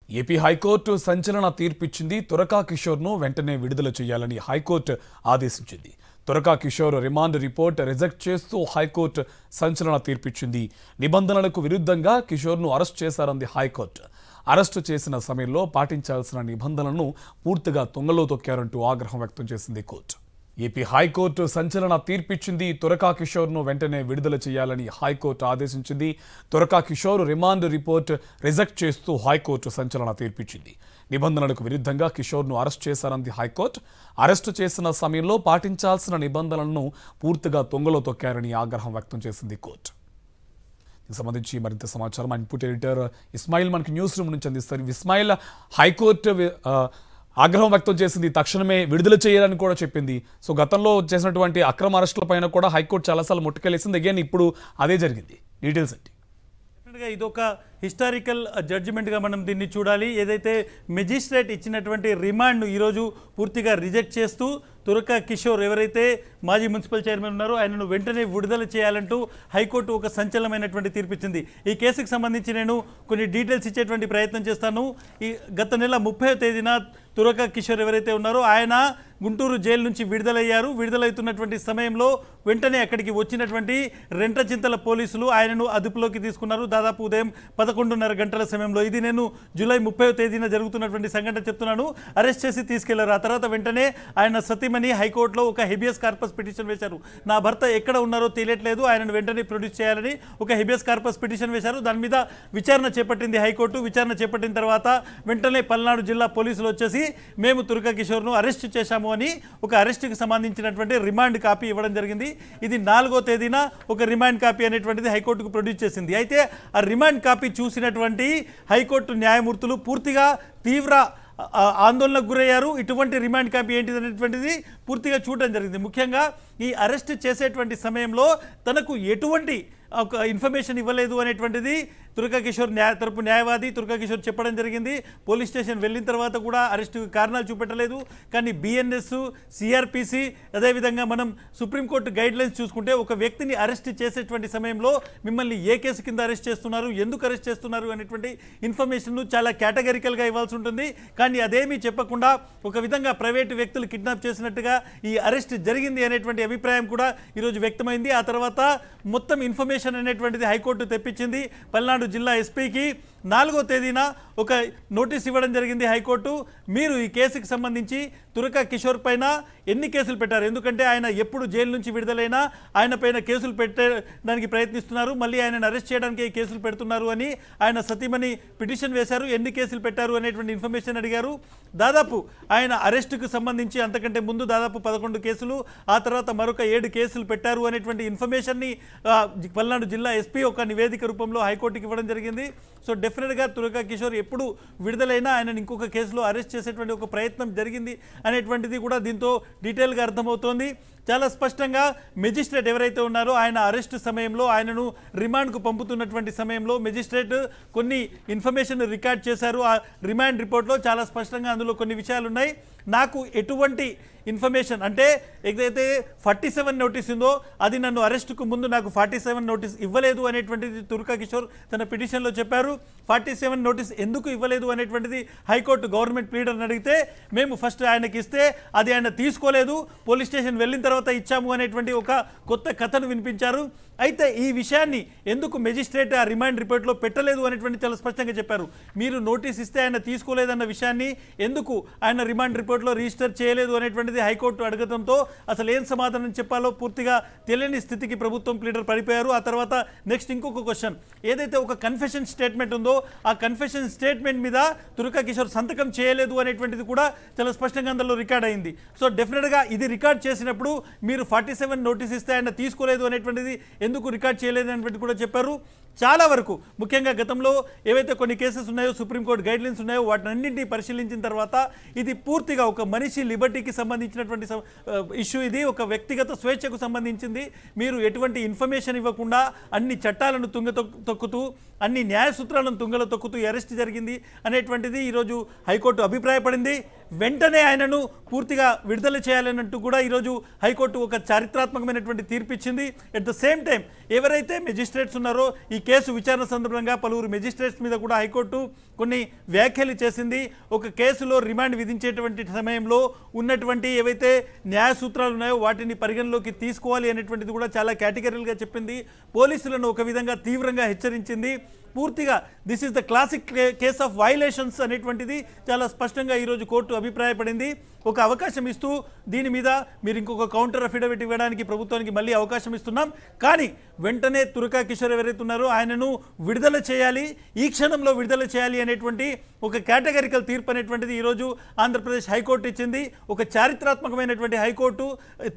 AP high court సంచలన తీర్పిచ్చింది. తురకా కిషోర్ను వెంటనే విడుదల చేయాలని హైకోర్టు ఆదేశించింది. తురకా కిషోర్ రిమాండ్ రిపోర్ట్ రిజెక్ట్ చేస్తూ హైకోర్టు సంచలన తీర్పిచ్చింది. నిబంధనలకు విరుద్ధంగా కిషోర్ను అరెస్ట్ చేశారంది హైకోర్టు. అరెస్టు చేసిన సమయంలో పాటించాల్సిన నిబంధనలను పూర్తిగా తుంగలో తొక్కారంటూ ఆగ్రహం వ్యక్తం చేసింది కోర్టు. ఏపీ హైకోర్టు సంచలన తీర్పిచ్చింది. తురకా కిషోర్ను వెంటనే విడుదల చేయాలని హైకోర్టు ఆదేశించింది. తురకా కిషోర్ రిమాండ్ రిపోర్ట్ రిజెక్ట్ చేస్తూ హైకోర్టు సంచలన తీర్పిచ్చింది. నిబంధనలకు విరుద్ధంగా కిషోర్ను అరెస్ట్ చేశారంది హైకోర్టు. అరెస్టు చేసిన సమయంలో పాటించాల్సిన నిబంధనలను పూర్తిగా తుంగలో తొక్కారని ఆగ్రహం వ్యక్తం చేసింది కోర్టు. దీనికి సంబంధించి మరింత సమాచారం ఇన్పుట్ ఎడిటర్ ఇస్మాయిల్ మనకి న్యూస్ రూమ్ నుంచి అందిస్తారు. ఇస్మాయిల్, హైకోర్టు ఆగ్రహం వ్యక్తం చేసింది, తక్షణమే విడుదల చేయాలని కూడా చెప్పింది. సో గతంలో చేసినటువంటి అక్రమ అరెస్టుల పైన కూడా హైకోర్టు చాలాసార్లు ముట్టుకెళ్ళేసింది. అగైన్ ఇప్పుడు అదే జరిగింది. డీటెయిల్స్ ఏంటి? ఇదొక హిస్టారికల్ జడ్జిమెంట్గా మనం దీన్ని చూడాలి. ఏదైతే మెజిస్ట్రేట్ ఇచ్చినటువంటి రిమాండ్ను ఈరోజు పూర్తిగా రిజెక్ట్ చేస్తూ తురకా కిషోర్ ఎవరైతే మాజీ మున్సిపల్ చైర్మన్ ఉన్నారో ఆయనను వెంటనే విడుదల చేయాలంటూ హైకోర్టు ఒక సంచలనమైనటువంటి తీర్పిచ్చింది. ఈ కేసుకు సంబంధించి నేను కొన్ని డీటెయిల్స్ ఇచ్చేటువంటి ప్రయత్నం చేస్తాను. ఈ గత నెల 30వ తేదీన తురకా కిషోర్ ఎవరైతే ఉన్నారో ఆయన గుంటూరు జైలు నుంచి విడుదలయ్యారు. విడుదలవుతున్నటువంటి సమయంలో వెంటనే అక్కడికి వచ్చినటువంటి రెంటచింతల పోలీసులు ఆయనను అదుపులోకి తీసుకున్నారు. దాదాపు ఉదయం 11:30 గంటల సమయంలో. ఇది నేను జూలై 30వ తేదీన జరుగుతున్నటువంటి సంఘటన చెప్తున్నాను. అరెస్ట్ చేసి తీసుకెళ్లారు. ఆ తర్వాత వెంటనే ఆయన సతీమణి హైకోర్టులో ఒక హెబియస్ కార్పస్ పిటిషన్ వేశారు. నా భర్త ఎక్కడ ఉన్నారో తెలియట్లేదు, ఆయనను వెంటనే ప్రొడ్యూస్ చేయాలని ఒక హెబియస్ కార్పస్ పిటిషన్ వేశారు. దాని మీద విచారణ చేపట్టింది హైకోర్టు. విచారణ చేపట్టిన తర్వాత వెంటనే పల్నాడు జిల్లా పోలీసులు వచ్చేసి మేము తురకా కిషోర్ను అరెస్ట్ చేశాము అని ఒక అరెస్టుకి సంబంధించినటువంటి రిమాండ్ కాపీ ఇవ్వడం జరిగింది. ఇది 4వ తేదీన ఒక రిమాండ్ కాపీ అనేటువంటిది హైకోర్టుకు ప్రొడ్యూస్ చేసింది. అయితే ఆ రిమాండ్ కాపీ చూసినటువంటి హైకోర్టు న్యాయమూర్తులు పూర్తిగా తీవ్ర ఆందోళనకు గురయ్యారు. ఇటువంటి రిమాండ్ కాపీ ఏంటిది అనేటువంటిది పూర్తిగా చూడడం జరిగింది. ముఖ్యంగా ఈ అరెస్ట్ చేసేటువంటి సమయంలో తనకు ఎటువంటి ఒక ఇన్ఫర్మేషన్ ఇవ్వలేదు అనేటువంటిది తురకా కిషోర్ తరపు న్యాయవాది తురకా కిషోర్ చెప్పడం జరిగింది. పోలీస్ స్టేషన్ వెళ్ళిన తర్వాత కూడా అరెస్టు కారణాలు చూపెట్టలేదు. కానీ బిఎన్ఎస్, సిఆర్పిసి, అదేవిధంగా మనం సుప్రీంకోర్టు గైడ్లైన్స్ చూసుకుంటే ఒక వ్యక్తిని అరెస్ట్ చేసేటువంటి సమయంలో మిమ్మల్ని ఏ కేసు కింద అరెస్ట్ చేస్తున్నారు, ఎందుకు అరెస్ట్ చేస్తున్నారు అనేటువంటి ఇన్ఫర్మేషన్ చాలా కేటగిరికల్గా ఇవ్వాల్సి ఉంటుంది. కానీ అదేమీ చెప్పకుండా ఒక విధంగా ప్రైవేటు వ్యక్తులు కిడ్నాప్ చేసినట్టుగా ఈ అరెస్ట్ జరిగింది అనేటువంటి అభిప్రాయం కూడా ఈరోజు వ్యక్తమైంది. ఆ తర్వాత మొత్తం ఇన్ఫర్మేషన్ అనేటువంటిది హైకోర్టు తెప్పించింది. పల్నాడు జిల్లా ఎస్పీకి 4వ తేదీన ఒక నోటీస్ ఇవ్వడం జరిగింది హైకోర్టు. మీరు ఈ కేసుకి సంబంధించి తురకా కిషోర్ పైన ఎన్ని కేసులు పెట్టారు, ఎందుకంటే ఆయన ఎప్పుడు జైలు నుంచి విడుదలైనా ఆయన పైన కేసులు పెట్టడానికి ప్రయత్నిస్తున్నారు, మళ్ళీ ఆయనను అరెస్ట్ చేయడానికి ఈ కేసులు పెడుతున్నారు అని ఆయన సతీమణి పిటిషన్ వేశారు. ఎన్ని కేసులు పెట్టారు అనేటువంటి ఇన్ఫర్మేషన్ అడిగారు. దాదాపు ఆయన అరెస్టుకు సంబంధించి అంతకంటే ముందు దాదాపు 11 కేసులు, ఆ తర్వాత మరొక 7 కేసులు పెట్టారు అనేటువంటి ఇన్ఫర్మేషన్ని పల్నాడు జిల్లా ఎస్పీ ఒక నివేదిక రూపంలో హైకోర్టుకి ఇవ్వడం జరిగింది. సో డెఫినెట్గా తురకా కిషోర్ ఎప్పుడు విడుదలైనా ఆయనను ఇంకొక కేసులో అరెస్ట్ చేసేటువంటి ఒక ప్రయత్నం జరిగింది అనేటువంటిది కూడా దీంతో డీటెయిల్గా అర్థమవుతోంది. చాలా స్పష్టంగా మెజిస్ట్రేట్ ఎవరైతే ఉన్నారో ఆయన అరెస్ట్ సమయంలో ఆయనను రిమాండ్కు పంపుతున్నటువంటి సమయంలో మెజిస్ట్రేట్ కొన్ని ఇన్ఫర్మేషన్ రికార్డ్ చేశారు. ఆ రిమాండ్ రిపోర్ట్లో చాలా స్పష్టంగా అందులో కొన్ని విషయాలు ఉన్నాయి. నాకు ఎటువంటి ఇన్ఫర్మేషన్ అంటే ఏదైతే 47 నోటీస్ ఉందో అది నన్ను అరెస్టుకు ముందు నాకు 47 నోటీస్ ఇవ్వలేదు అనేటువంటిది తురకా కిషోర్ తన పిటిషన్లో చెప్పారు. 47 నోటీస్ ఎందుకు ఇవ్వలేదు అనేటువంటిది హైకోర్టు గవర్నమెంట్ ప్లీడర్ని అడిగితే మేము ఫస్ట్ ఆయనకి ఇస్తే అది ఆయన తీసుకోలేదు, పోలీస్ స్టేషన్ వెళ్ళిన తర్వాత ఇచ్చాము అనేటువంటి ఒక కొత్త కథను వినిపించారు. అయితే ఈ విషయాన్ని ఎందుకు మెజిస్ట్రేట్ ఆ రిమాండ్ రిపోర్ట్లో పెట్టలేదు అనేటువంటి చాలా స్పష్టంగా చెప్పారు. మీరు నోటీస్ ఇస్తే ఆయన తీసుకోలేదన్న విషయాన్ని ఎందుకు ఆయన రిమాండ్ రిపోర్ట్లో రిజిస్టర్ చేయలేదు అనేటువంటిది హైకోర్టు అడగడంతో అసలు ఏం సమాధానం చెప్పాలో పూర్తిగా తెలియని స్థితికి ప్రభుత్వం ప్లీడర్ పడిపోయారు. ఆ తర్వాత నెక్స్ట్ ఇంకొక క్వశ్చన్, ఏదైతే ఒక కన్ఫెషన్ స్టేట్మెంట్ ఉందో ఆ కన్ఫెషన్ స్టేట్మెంట్ మీద తురకా కిషోర్ సంతకం చేయలేదు అనేటువంటిది కూడా చాలా స్పష్టంగా అందులో రికార్డ్ అయింది. సో డెఫినెట్గా ఇది రికార్డ్ చేసినప్పుడు మీరు 47 నోటీస్ ఇస్తే ఆయన తీసుకోలేదు అనేటువంటిది ఎందుకు రికార్డ్ చేయలేదు అనేటువంటి కూడా చెప్పారు. చాలా వరకు ముఖ్యంగా గతంలో ఏవైతే కొన్ని కేసెస్ ఉన్నాయో, సుప్రీంకోర్టు గైడ్లైన్స్ ఉన్నాయో వాటినన్నింటినీ పరిశీలించిన తర్వాత ఇది పూర్తిగా ఒక మనిషి లిబర్టీకి సంబంధించినటువంటి ఇష్యూ. ఇది ఒక వ్యక్తిగత స్వేచ్ఛకు సంబంధించింది. మీరు ఎటువంటి ఇన్ఫర్మేషన్ ఇవ్వకుండా అన్ని చట్టాలను తొక్కుతూ అన్ని న్యాయ సూత్రాలను తుంగలో తొక్కుతూ అరెస్ట్ జరిగింది అనేటువంటిది ఈరోజు హైకోర్టు అభిప్రాయపడింది. వెంటనే ఆయనను పూర్తిగా విడుదల చేయాలన్నట్టు కూడా ఈరోజు హైకోర్టు ఒక చారిత్రాత్మకమైనటువంటి తీర్పు ఇచ్చింది. ఎట్ ద సేమ్ టైం ఎవరైతే మెజిస్ట్రేట్స్ ఉన్నారో ఈ కేసు విచారణ సందర్భంగా పలువురు మెజిస్ట్రేట్స్ మీద కూడా హైకోర్టు కొన్ని వ్యాఖ్యలు చేసింది. ఒక కేసులో రిమాండ్ విధించేటువంటి సమయంలో ఉన్నటువంటి ఏవైతే న్యాయ సూత్రాలు ఉన్నాయో వాటిని పరిగణలోకి తీసుకోవాలి అనేటువంటిది కూడా చాలా కేటగిరీలుగా చెప్పింది. పోలీసులను ఒక విధంగా తీవ్రంగా హెచ్చరించింది. పూర్తిగా this is the classic case of violations అనేటువంటిది చాలా స్పష్టంగా ఈరోజు కోర్టు అభిప్రాయపడింది. ఒక అవకాశం ఇస్తూ దీని మీద మీరు ఇంకొక కౌంటర్ అఫిడవిట్ ఇవ్వడానికి ప్రభుత్వానికి మళ్ళీ అవకాశం ఇస్తున్నాం, కానీ వెంటనే తురకా కిషోర్ ఎవరైతే ఉన్నారో ఆయనను విడుదల చేయాలి, ఈ క్షణంలో విడుదల చేయాలి అనేటువంటి ఒక కేటగిరికల్ తీర్పు అనేటువంటిది ఈరోజు ఆంధ్రప్రదేశ్ హైకోర్టు ఇచ్చింది. ఒక చారిత్రాత్మకమైనటువంటి హైకోర్టు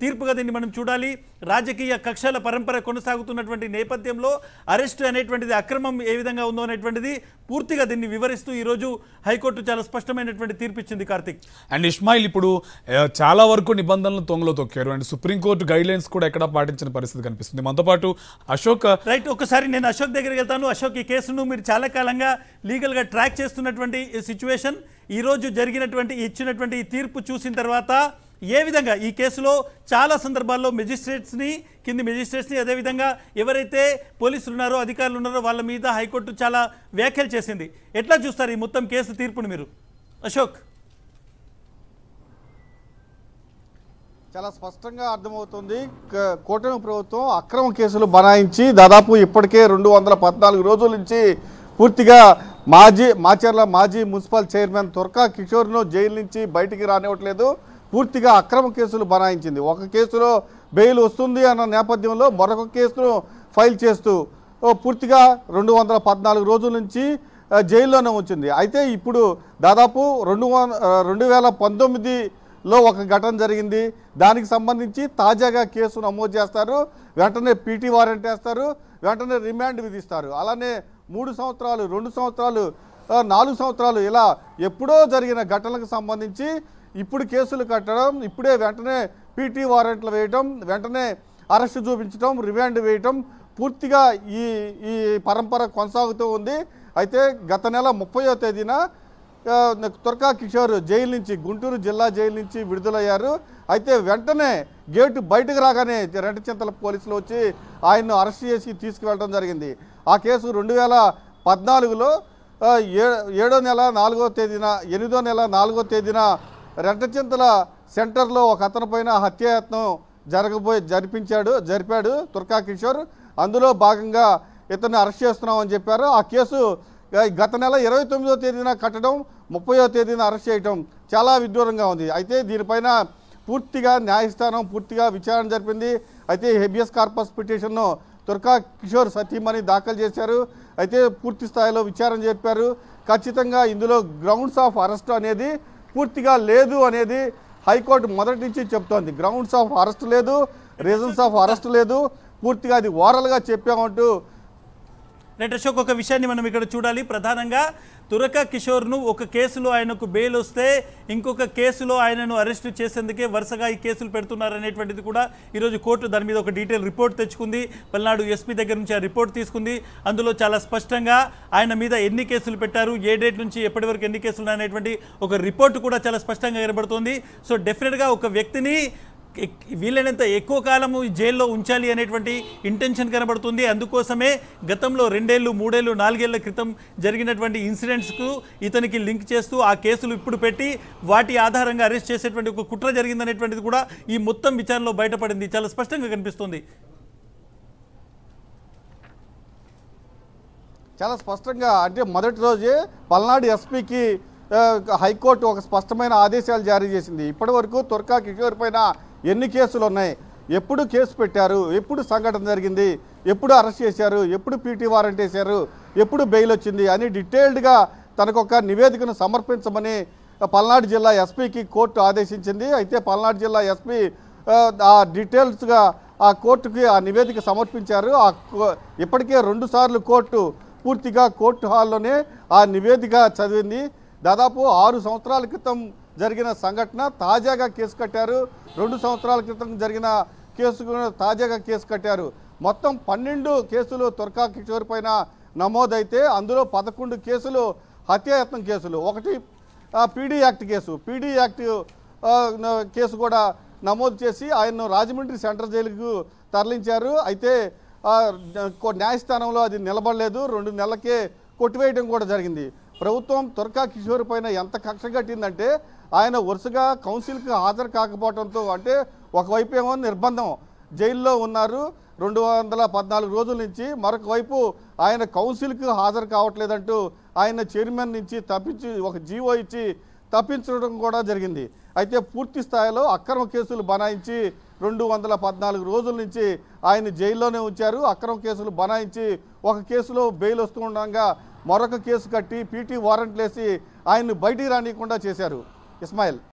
తీర్పుగా దీన్ని మనం చూడాలి. రాజకీయ కక్షల పరంపర కొనసాగుతున్నటువంటి నేపథ్యంలో అరెస్ట్ అనేటువంటిది అక్రమం ఏ విధంగా ఉందో అనేటువంటిది పూర్తిగా దీన్ని వివరిస్తూ ఈరోజు హైకోర్టు చాలా స్పష్టమైనటువంటి తీర్పు ఇచ్చింది. కార్తిక్ అండ్ ఇస్మాయిల్, ఇప్పుడు చాలా వరకు నిబంధనలు తొంగలో తొక్కారు అండ్ సుప్రీంకోర్టు గైడ్ లైన్స్ కూడా ఎక్కడ పాటించిన పరిస్థితి కనిపిస్తుంది. మనతో పాటు అశోక్. రైట్, ఒకసారి నేను అశోక్ దగ్గరికి వెళ్తాను. అశోక్, ఈ కేసును మీరు చాలా కాలంగా లీగల్గా ట్రాక్ చేస్తున్నటువంటి సిచ్యువేషన్, ఈరోజు ఇచ్చినటువంటి ఈ తీర్పు చూసిన తర్వాత ఏ విధంగా ఈ కేసులో చాలా సందర్భాల్లో కింది మెజిస్ట్రేట్స్ని అదేవిధంగా ఎవరైతే పోలీసులు ఉన్నారో అధికారులు ఉన్నారో వాళ్ళ మీద హైకోర్టు చాలా వ్యాఖ్యలు చేసింది. ఎట్లా చూస్తారు ఈ మొత్తం కేసు తీర్పును మీరు అశోక్? చాలా స్పష్టంగా అర్థమవుతుంది. కూటమి ప్రభుత్వం అక్రమ కేసులు బనాయించి దాదాపు ఇప్పటికే 214 రోజుల నుంచి పూర్తిగా మాచర్ల మాజీ మున్సిపల్ చైర్మన్ తురకా కిషోర్ను జైలు నుంచి బయటికి రానివ్వట్లేదు. పూర్తిగా అక్రమ కేసులు బనాయించింది. ఒక కేసులో బెయిల్ వస్తుంది అన్న నేపథ్యంలో మరొక కేసును ఫైల్ చేస్తూ పూర్తిగా 214 రోజుల నుంచి జైల్లోనే ఉంచింది. అయితే ఇప్పుడు దాదాపు 2019లో ఒక ఘటన జరిగింది. దానికి సంబంధించి తాజాగా కేసు నమోదు చేస్తారు, వెంటనే పీటీ వారెంట్ వేస్తారు, వెంటనే రిమాండ్ విధిస్తారు. అలానే 3 సంవత్సరాలు, 2 సంవత్సరాలు, 4 సంవత్సరాలు ఇలా ఎప్పుడో జరిగిన ఘటనలకు సంబంధించి ఇప్పుడు కేసులు కట్టడం, ఇప్పుడే వెంటనే పీటీ వారెంట్లు వేయటం, వెంటనే అరెస్టు చూపించడం, రిమాండ్ వేయటం, పూర్తిగా ఈ పరంపర కొనసాగుతూ ఉంది. అయితే గత నెల 30వ తేదీన తురకా కిషోర్ జైలు నుంచి, గుంటూరు జిల్లా జైలు నుంచి విడుదలయ్యారు. అయితే వెంటనే గేటు బయటకు రాగానే రెంటచింతల పోలీసులు వచ్చి ఆయన్ను అరెస్ట్ చేసి తీసుకువెళ్ళడం జరిగింది. ఆ కేసు 2014లో 8వ నెల 4వ తేదీన రెంటచింతల సెంటర్లో ఒక అతని పైన హత్యాయత్నం జరిపాడు తురకా కిషోర్. అందులో భాగంగా ఇతన్ని అరెస్ట్ చేస్తున్నామని చెప్పారు. ఆ కేసు గత నెల 29వ తేదీన కట్టడం, 30వ తేదీన అరెస్ట్ చేయడం చాలా విడ్డూరంగా ఉంది. అయితే దీనిపైన పూర్తిగా న్యాయస్థానం పూర్తిగా విచారణ జరిపింది. అయితే హెబియస్ కార్పస్ పిటిషన్ను తురకా కిషోర్ సతీమణి దాఖలు చేశారు. అయితే పూర్తి స్థాయిలో విచారణ జరిపారు. ఖచ్చితంగా ఇందులో గ్రౌండ్స్ ఆఫ్ అరెస్ట్ అనేది పూర్తిగా లేదు అనేది హైకోర్టు మొదటి నుంచి చెప్తోంది. గ్రౌండ్స్ ఆఫ్ అరెస్ట్ లేదు, రీజన్స్ ఆఫ్ అరెస్ట్ లేదు, పూర్తిగా అది ఓరల్గా చెప్పామంటూ. రైట్ అశోక్, ఒక విషయాన్ని మనం ఇక్కడ చూడాలి. ప్రధానంగా తురకా కిషోర్ను ఒక కేసులో ఆయనకు బెయిల్ వస్తే ఇంకొక కేసులో ఆయనను అరెస్ట్ చేసేందుకే వరుసగా ఈ కేసులు పెడుతున్నారనేటువంటిది కూడా ఈరోజు కోర్టు దాని మీద ఒక డీటెయిల్ రిపోర్ట్ తెచ్చుకుంది. పల్నాడు ఎస్పీ దగ్గర నుంచి ఆ రిపోర్ట్ తీసుకుంది. అందులో చాలా స్పష్టంగా ఆయన మీద ఎన్ని కేసులు పెట్టారు, ఏ డేట్ నుంచి ఎప్పటి వరకు ఎన్ని కేసులు ఉన్నాయనేటువంటి ఒక రిపోర్ట్ కూడా చాలా స్పష్టంగా కనబడుతుంది. సో డెఫినెట్గా ఒక వ్యక్తిని వీలైనంత ఎక్కువ కాలము జైల్లో ఉంచాలి అనేటువంటి ఇంటెన్షన్ కనబడుతుంది. అందుకోసమే గతంలో 2 ఏళ్ళు, 3 ఏళ్ళు, 4 ఏళ్ల క్రితం జరిగినటువంటి ఇన్సిడెంట్స్కు ఇతనికి లింక్ చేస్తూ ఆ కేసులు ఇప్పుడు పెట్టి వాటి ఆధారంగా అరెస్ట్ చేసేటువంటి ఒక కుట్ర జరిగిందనేటువంటిది కూడా ఈ మొత్తం విచారణలో బయటపడింది. చాలా స్పష్టంగా కనిపిస్తుంది. చాలా స్పష్టంగా అంటే మొదటి రోజే పల్నాడు ఎస్పీకి హైకోర్టు ఒక స్పష్టమైన ఆదేశాలు జారీ చేసింది. ఇప్పటి వరకు తురకా కిషోర్ పైన ఎన్ని కేసులు ఉన్నాయి, ఎప్పుడు కేసు పెట్టారు, ఎప్పుడు సంఘటన జరిగింది, ఎప్పుడు అరెస్ట్ చేశారు, ఎప్పుడు పీటీ వారెంట్ వేశారు, ఎప్పుడు బెయిల్ వచ్చింది అని డీటెయిల్డ్గా తనకొక నివేదికను సమర్పించమని పల్నాడు జిల్లా ఎస్పీకి కోర్టు ఆదేశించింది. అయితే పల్నాడు జిల్లా ఎస్పీ ఆ డీటెయిల్స్గా ఆ కోర్టుకి ఆ నివేదిక సమర్పించారు. ఇప్పటికే 2 సార్లు కోర్టు పూర్తిగా కోర్టు హాల్లోనే ఆ నివేదిక చదివింది. దాదాపు 6 సంవత్సరాల క్రితం జరిగిన సంఘటన తాజాగా కేసు కట్టారు. 2 సంవత్సరాల క్రితం జరిగిన కేసు తాజాగా కేసు కట్టారు. మొత్తం 12 కేసులు తురకా కిషోర్ పైన నమోదైతే అందులో 11 కేసులు హత్యాయత్నం కేసులు, ఒకటి పీడీ యాక్ట్ కేసు కూడా నమోదు చేసి ఆయన్ను రాజమండ్రి సెంట్రల్ జైలుకు తరలించారు. అయితే న్యాయస్థానంలో అది నిలబడలేదు, 2 నెలలకే కొట్టివేయడం కూడా జరిగింది. ప్రభుత్వం తురకా కిషోర్ పైన ఎంత కక్ష కట్టిందంటే ఆయన వరుసగా కౌన్సిల్కి హాజరు కాకపోవడంతో, అంటే ఒకవైపు ఏమో నిర్బంధం, జైల్లో ఉన్నారు 214 రోజుల నుంచి, మరొక వైపు ఆయన కౌన్సిల్కి హాజరు కావట్లేదంటూ ఆయన చైర్మన్ నుంచి తప్పించి ఒక జీవో ఇచ్చి తప్పించడం కూడా జరిగింది. అయితే పూర్తి స్థాయిలో అక్రమ కేసులు బనాయించి 214 రోజుల నుంచి ఆయన జైల్లోనే ఉంచారు. అక్రమ కేసులు బనాయించి ఒక కేసులో బెయిల్ వస్తూ ఉండగా మరొక కేసు కట్టి పీటీ వారెంట్లేసి ఆయన్ని బయటికి రానియకుండా చేశారు. ఇస్మాయిల్.